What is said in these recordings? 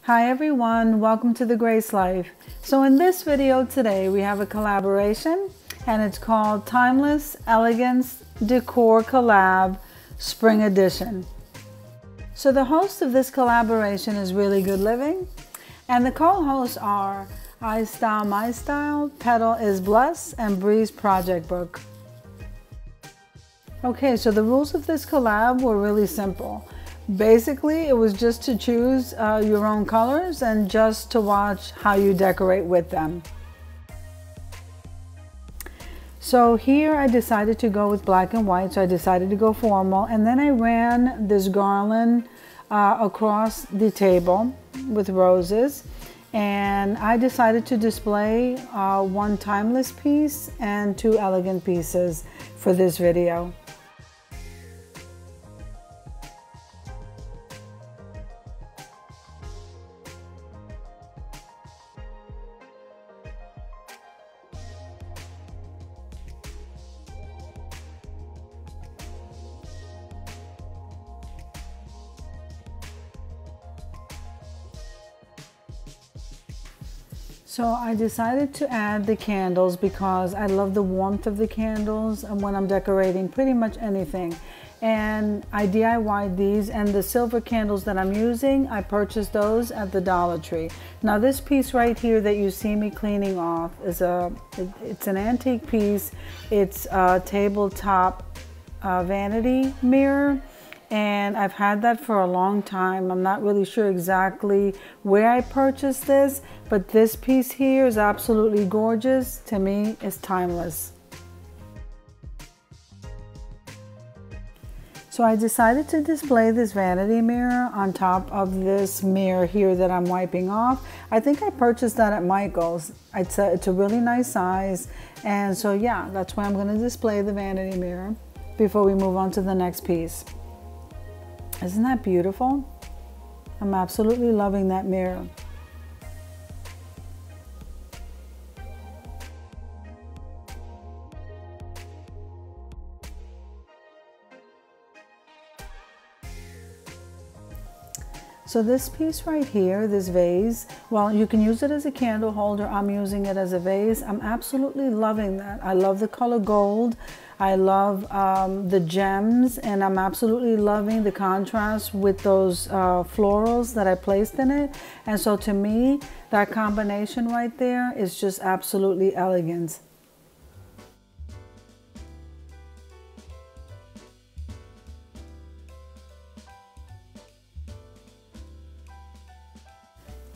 Hi everyone, welcome to The Grace Life. So in this video today we have a collaboration and it's called Timeless Elegance Decor Collab Spring Edition. So the host of this collaboration is Really Good Living and the co-hosts are I Style My Style, Petal is Bless, and Breeze Project Book. Okay, so the rules of this collab were really simple. Basically, it was just to choose your own colors and just to watch how you decorate with them. So here I decided to go with black and white, so I decided to go formal, and then I ran this garland across the table with roses, and I decided to display one timeless piece and two elegant pieces for this video. So I decided to add the candles because I love the warmth of the candles when I'm decorating pretty much anything. And I DIY'd these, and the silver candles that I'm using, I purchased those at the Dollar Tree. Now this piece right here that you see me cleaning off is it's an antique piece. It's a tabletop vanity mirror. And I've had that for a long time. I'm not really sure exactly where I purchased this, but this piece here is absolutely gorgeous. To me, it's timeless. So I decided to display this vanity mirror on top of this mirror here that I'm wiping off. I think I purchased that at Michael's. It's a really nice size. And so yeah, that's why I'm gonna display the vanity mirror before we move on to the next piece. Isn't that beautiful? I'm absolutely loving that mirror. So this piece right here, this vase, well, you can use it as a candle holder. I'm using it as a vase. I'm absolutely loving that. I love the color gold. I love the gems, and I'm absolutely loving the contrast with those florals that I placed in it. And so to me, that combination right there is just absolutely elegant.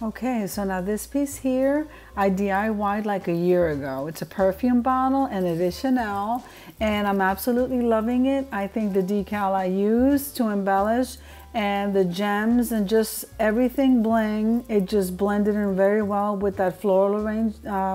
Okay, so now this piece here, I DIY'd like a year ago. It's a perfume bottle and it is Chanel, and I'm absolutely loving it. I think the decal I used to embellish and the gems and just everything bling, it just blended in very well with that floral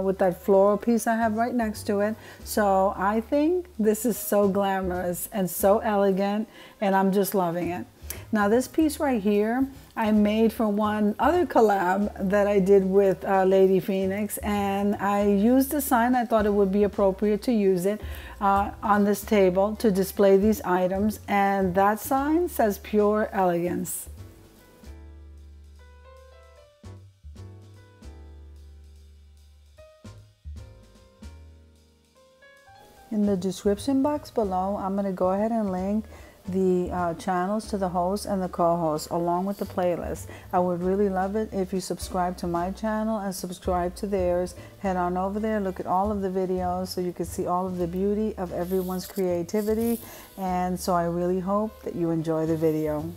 with that floral piece I have right next to it. So I think this is so glamorous and so elegant, and I'm just loving it. Now this piece right here, I made for one other collab that I did with Lady Phoenix, and I used the sign. I thought it would be appropriate to use it on this table to display these items, and that sign says Pure Elegance. In the description box below, I'm going to go ahead and link the channels to the host and the co-host along with the playlist. I would really love it if you subscribe to my channel and subscribe to theirs. Head on over there, look at all of the videos so you can see all of the beauty of everyone's creativity. And so I really hope that you enjoy the video.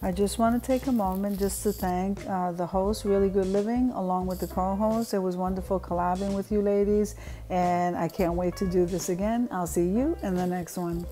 I just want to take a moment just to thank the host, Really Good Living, along with the co-host. It was wonderful collabing with you ladies, and I can't wait to do this again. I'll see you in the next one.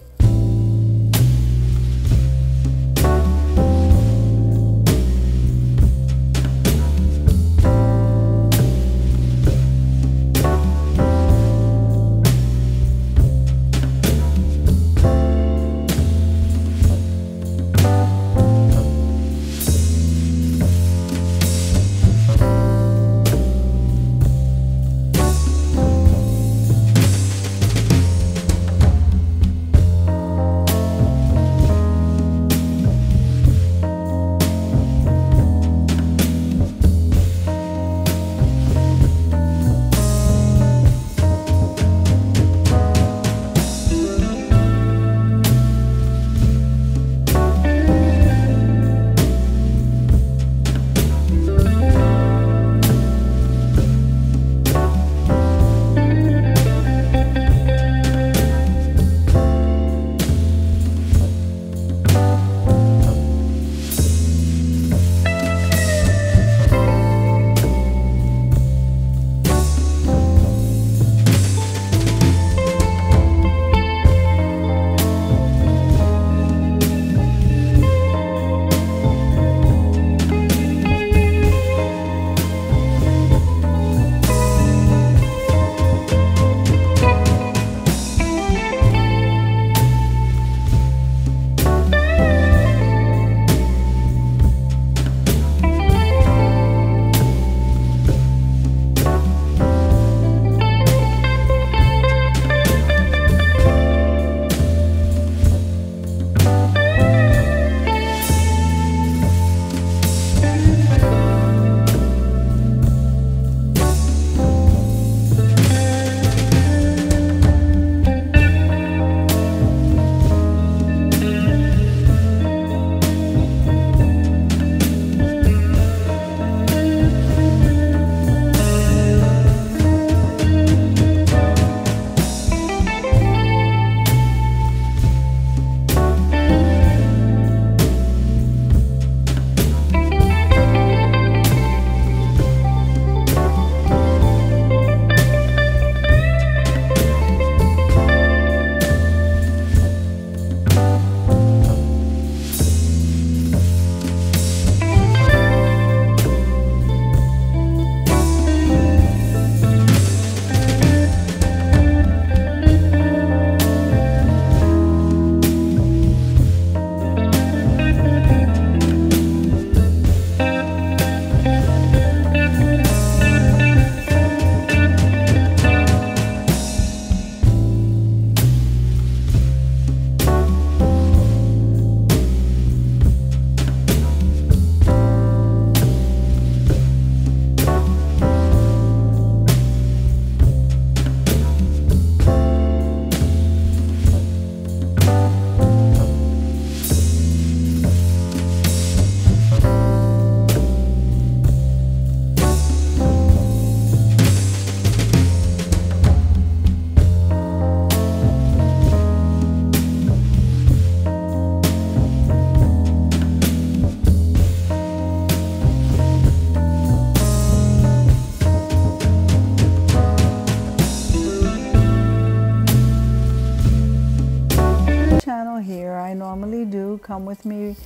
Come with me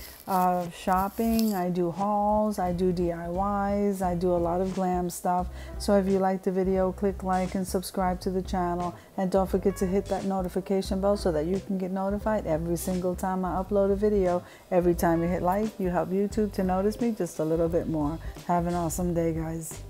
shopping. I do hauls, I do DIYs, I do a lot of glam stuff. So if you like the video, click like and subscribe to the channel, and don't forget to hit that notification bell so that you can get notified every single time I upload a video. Every time you hit like, you help YouTube to notice me just a little bit more. Have an awesome day, guys.